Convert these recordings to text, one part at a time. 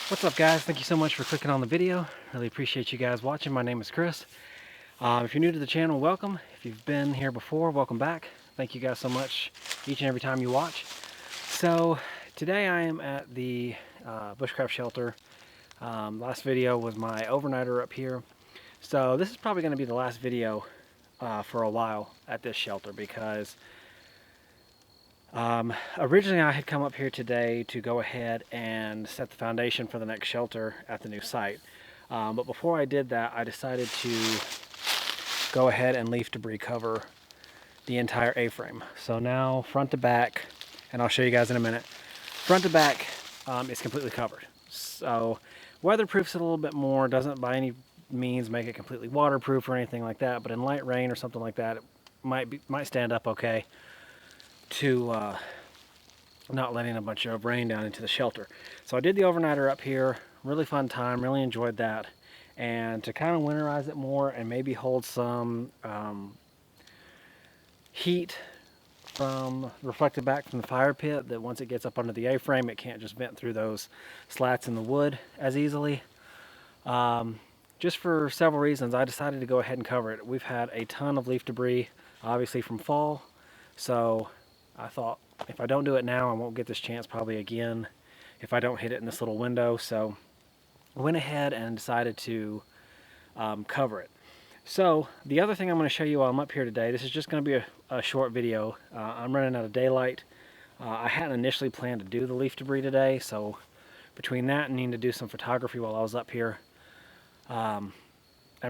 What's up, guys? Thank you so much for clicking on the video. Really appreciate you guys watching. My name is Chris. If you're new to the channel, welcome. If you've been here before, welcome back. Thank you guys so much each and every time you watch. So today I am at the Bushcraft shelter. Last video was my overnighter up here. So this is probably going to be the last video for a while at this shelter because originally I had come up here today to go ahead and set the foundation for the next shelter at the new site. But before I did that, I decided to go ahead and leaf debris cover the entire A-frame. So now front to back, and I'll show you guys in a minute, front to back is completely covered. So weatherproofs it a little bit more, doesn't by any means make it completely waterproof or anything like that, but in light rain or something like that, it might stand up okay to not letting a bunch of rain down into the shelter. So I did the overnighter up here, really fun time, really enjoyed that. And to kind of winterize it more and maybe hold some heat from reflected back from the fire pit, that once it gets up under the A-frame, it can't just vent through those slats in the wood as easily. Just for several reasons, I decided to go ahead and cover it. We've had a ton of leaf debris, obviously from fall, so I thought if I don't do it now, I won't get this chance probably again if I don't hit it in this little window. So I went ahead and decided to cover it. So the other thing I'm going to show you while I'm up here today, this is just going to be a short video. I'm running out of daylight. I hadn't initially planned to do the leaf debris today, so between that and needing to do some photography while I was up here, I'm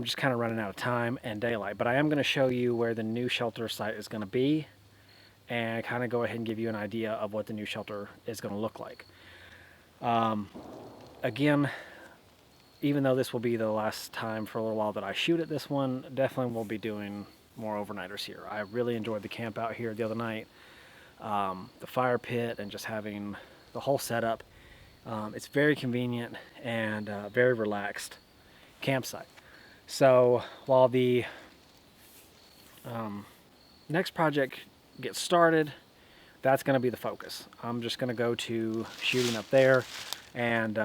just kind of running out of time and daylight. But I am going to show you where the new shelter site is going to be and kind of go ahead and give you an idea of what the new shelter is going to look like. Again, even though this will be the last time for a little while that I shoot at this one, definitely will be doing more overnighters here. I really enjoyed the camp out here the other night, the fire pit, and just having the whole setup. It's very convenient and very relaxed campsite. So while the next project gets started, that's going to be the focus. I'm just going to go to shooting up there and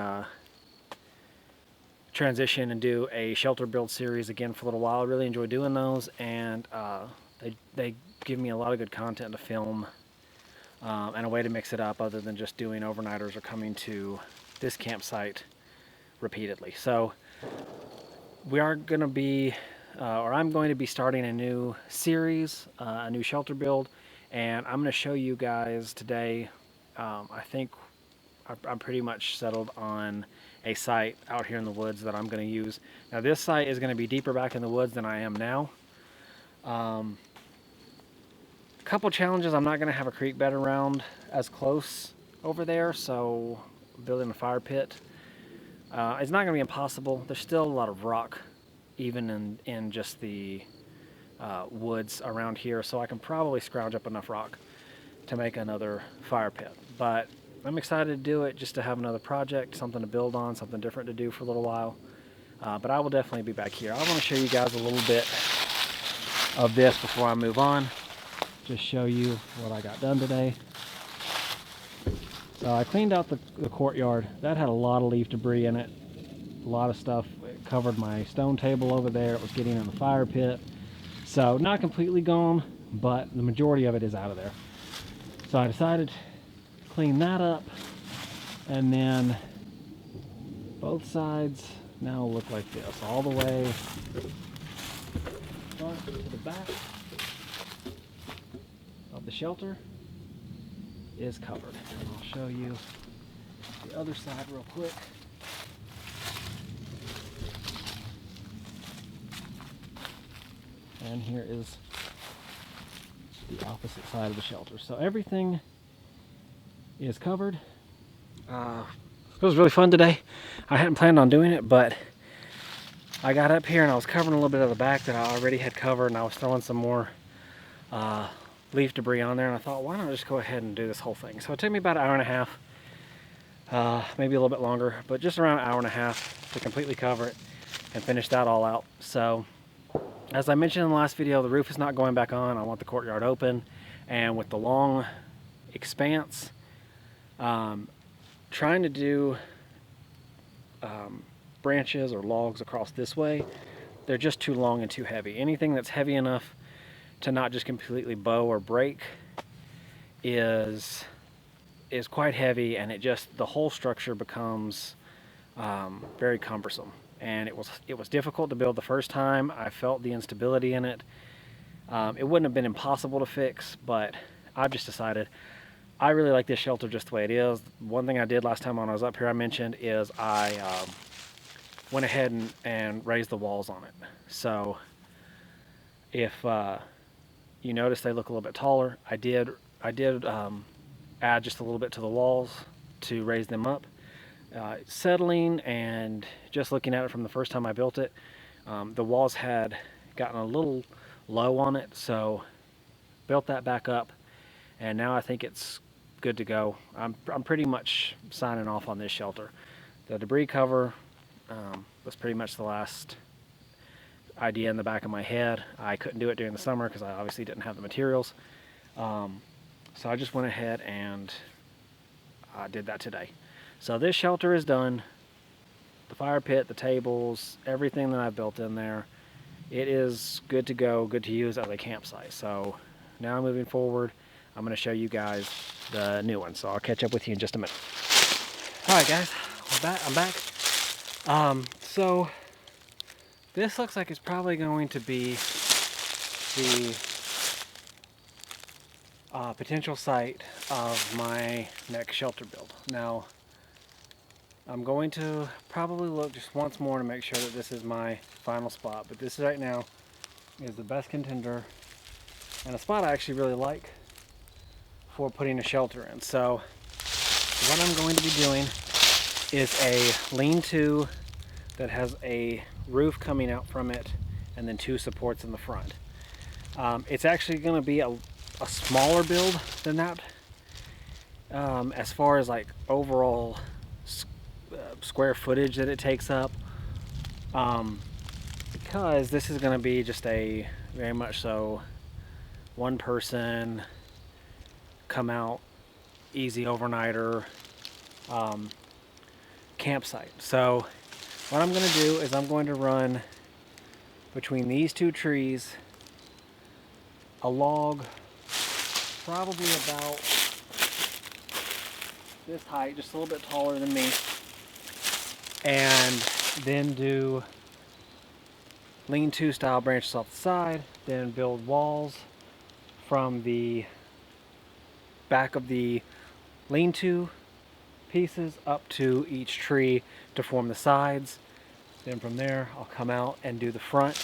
transition and do a shelter build series again for a little while. I really enjoy doing those, and they give me a lot of good content to film and a way to mix it up other than just doing overnighters or coming to this campsite repeatedly. So we are going to be, or I'm going to be starting a new series, a new shelter build, and I'm going to show you guys today. I think I'm pretty much settled on a site out here in the woods that I'm going to use. Now this site is going to be deeper back in the woods than I am now. A couple challenges: I'm not going to have a creek bed around as close over there, so building a fire pit, it's not going to be impossible. There's still a lot of rock even in just the woods around here, so I can probably scrounge up enough rock to make another fire pit. But I'm excited to do it, just to have another project, something to build on, something different to do for a little while. But I will definitely be back here. I want to show you guys a little bit of this before I move on. Just show you what I got done today. So I cleaned out the courtyard. That had a lot of leaf debris in it, a lot of stuff. It covered my stone table over there. It was getting in the fire pit. So not completely gone, but the majority of it is out of there. So I decided to clean that up, and then both sides now look like this, all the way front to the back of the shelter is covered. And I'll show you the other side real quick. And here is the opposite side of the shelter. So everything is covered. It was really fun today. I hadn't planned on doing it, but I got up here and I was covering a little bit of the back that I already had covered, and I was throwing some more leaf debris on there, and I thought, why not just go ahead and do this whole thing? So it took me about an hour and a half, maybe a little bit longer, but just around an hour and a half to completely cover it and finish that all out. So as I mentioned in the last video, the roof is not going back on. I want the courtyard open, and with the long expanse, trying to do branches or logs across this way, they're just too long and too heavy. Anything that's heavy enough to not just completely bow or break is quite heavy, and the whole structure becomes very cumbersome. And it was difficult to build the first time. I felt the instability in it. It wouldn't have been impossible to fix, but I've just decided I really like this shelter just the way it is. One thing I did last time when I was up here, I mentioned, is I went ahead and raised the walls on it. So if you notice they look a little bit taller, I did add just a little bit to the walls to raise them up. Settling and just looking at it from the first time I built it, the walls had gotten a little low on it, so built that back up, and now I think it's good to go. I'm pretty much signing off on this shelter. The debris cover was pretty much the last idea in the back of my head. I couldn't do it during the summer because I obviously didn't have the materials. So I just went ahead and did that today. So this shelter is done. The fire pit, the tables, everything that I built in there, it is good to go, good to use as a campsite. So now moving forward, I'm going to show you guys the new one. So I'll catch up with you in just a minute. All right, guys, I'm back. So this looks like it's probably going to be the potential site of my next shelter build. Now, I'm going to probably look just once more to make sure that this is my final spot, but this right now is the best contender and a spot I actually really like for putting a shelter in. So what I'm going to be doing is a lean-to that has a roof coming out from it and then 2 supports in the front. It's actually going to be a smaller build than that as far as like overall square footage that it takes up, because this is going to be just a very much so one person come out easy overnighter campsite. So what I'm going to do is I'm going to run between these 2 trees a log probably about this height, just a little bit taller than me, and then do lean-to style branches off the side, then build walls from the back of the lean-to pieces up to each tree to form the sides. Then from there I'll come out and do the front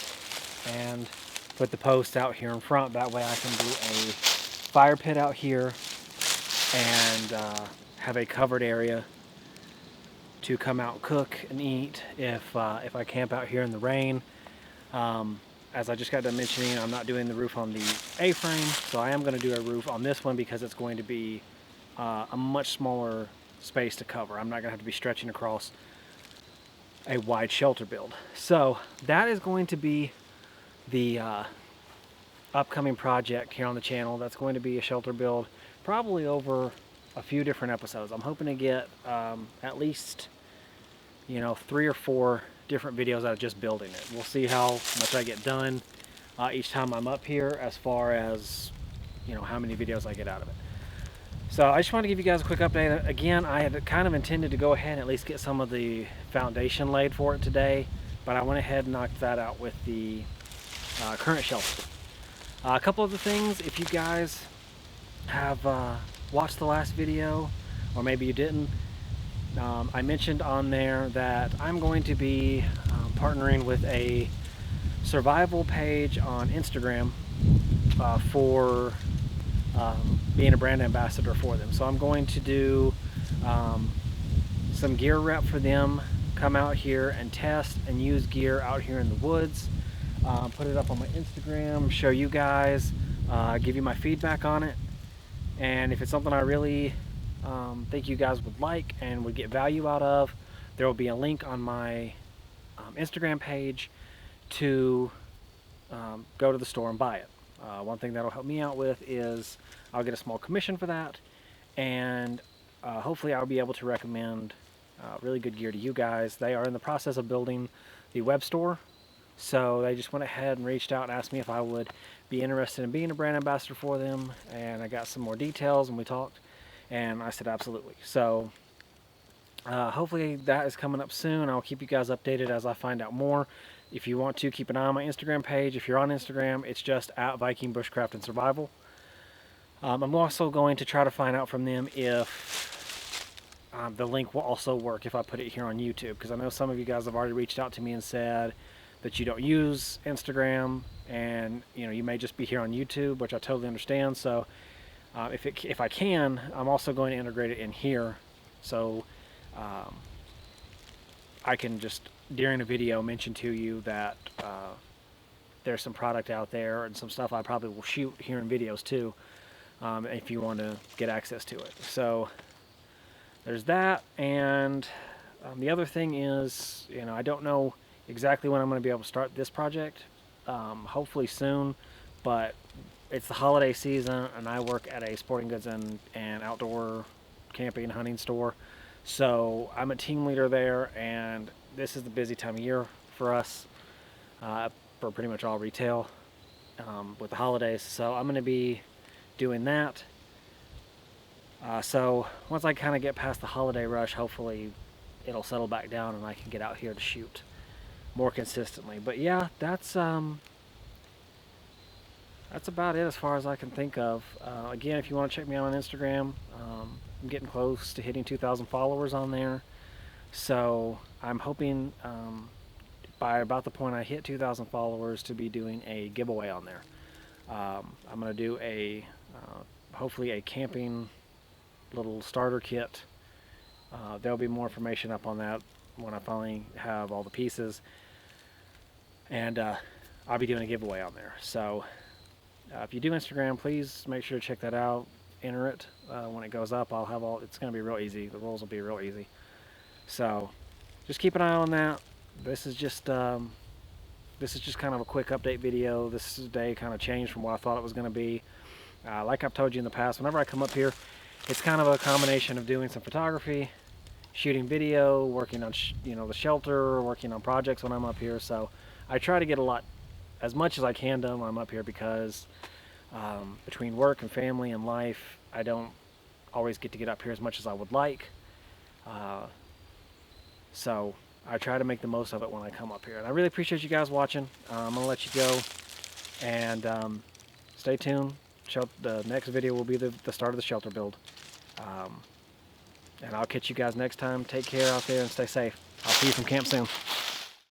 and put the posts out here in front. That way I can do a fire pit out here and have a covered area to come out, cook and eat if I camp out here in the rain. As I just got done mentioning, I'm not doing the roof on the A-frame, so I am going to do a roof on this one because it's going to be a much smaller space to cover. I'm not going to have to be stretching across a wide shelter build. So that is going to be the upcoming project here on the channel. That's going to be a shelter build probably over a few different episodes. I'm hoping to get at least 3 or 4 different videos out of just building it. We'll see how much I get done each time I'm up here, as far as how many videos I get out of it. So I just want to give you guys a quick update. Again, I had kind of intended to go ahead and at least get some of the foundation laid for it today, but I went ahead and knocked that out with the current shelter. A couple of the things, if you guys have watched the last video, or maybe you didn't, I mentioned on there that I'm going to be partnering with a survival page on Instagram for being a brand ambassador for them. So I'm going to do some gear rep for them, come out here and test and use gear out here in the woods, put it up on my Instagram, show you guys, give you my feedback on it, and if it's something I really think you guys would like and would get value out of, there will be a link on my Instagram page to go to the store and buy it. One thing that'll help me out with is I'll get a small commission for that, and hopefully I'll be able to recommend really good gear to you guys. They are in the process of building the web store, so they just went ahead and reached out and asked me if I would be interested in being a brand ambassador for them, and I got some more details and we talked, and I said absolutely. So hopefully that is coming up soon. I'll keep you guys updated as I find out more. If you want to, keep an eye on my Instagram page. If you're on Instagram, it's just at Viking Bushcraft and Survival. I'm also going to try to find out from them if the link will also work if I put it here on YouTube, because I know some of you guys have already reached out to me and said that you don't use Instagram, and you may just be here on YouTube, which I totally understand. So if I can, I'm also going to integrate it in here, so I can just during a video mention to you that there's some product out there and some stuff I probably will shoot here in videos too, if you want to get access to it. So there's that, and the other thing is, I don't know exactly when I'm going to be able to start this project. Hopefully soon, but it's the holiday season, and I work at a sporting goods and outdoor camping and hunting store. So I'm a team leader there, and this is the busy time of year for us, for pretty much all retail, with the holidays. So I'm going to be doing that. So once I kind of get past the holiday rush, hopefully it'll settle back down and I can get out here to shoot more consistently. But yeah, that's about it as far as I can think of. Again, if you want to check me out on Instagram, I'm getting close to hitting 2,000 followers on there. So I'm hoping by about the point I hit 2,000 followers to be doing a giveaway on there. I'm going to do hopefully a camping little starter kit. There'll be more information up on that when I finally have all the pieces. And I'll be doing a giveaway on there. So if you do Instagram, please make sure to check that out. Enter it when it goes up. It's going to be real easy. The rules will be real easy. So just keep an eye on that. This is just kind of a quick update video. This day kind of changed from what I thought it was going to be. Like I've told you in the past, whenever I come up here, it's kind of a combination of doing some photography, shooting video, working on the shelter, working on projects when I'm up here. So I try to get as much as I can done when I'm up here, because between work and family and life, I don't always get to get up here as much as I would like. So I try to make the most of it when I come up here. And I really appreciate you guys watching. I'm going to let you go, and stay tuned. The next video will be the start of the shelter build. And I'll catch you guys next time. Take care out there and stay safe. I'll see you from camp soon.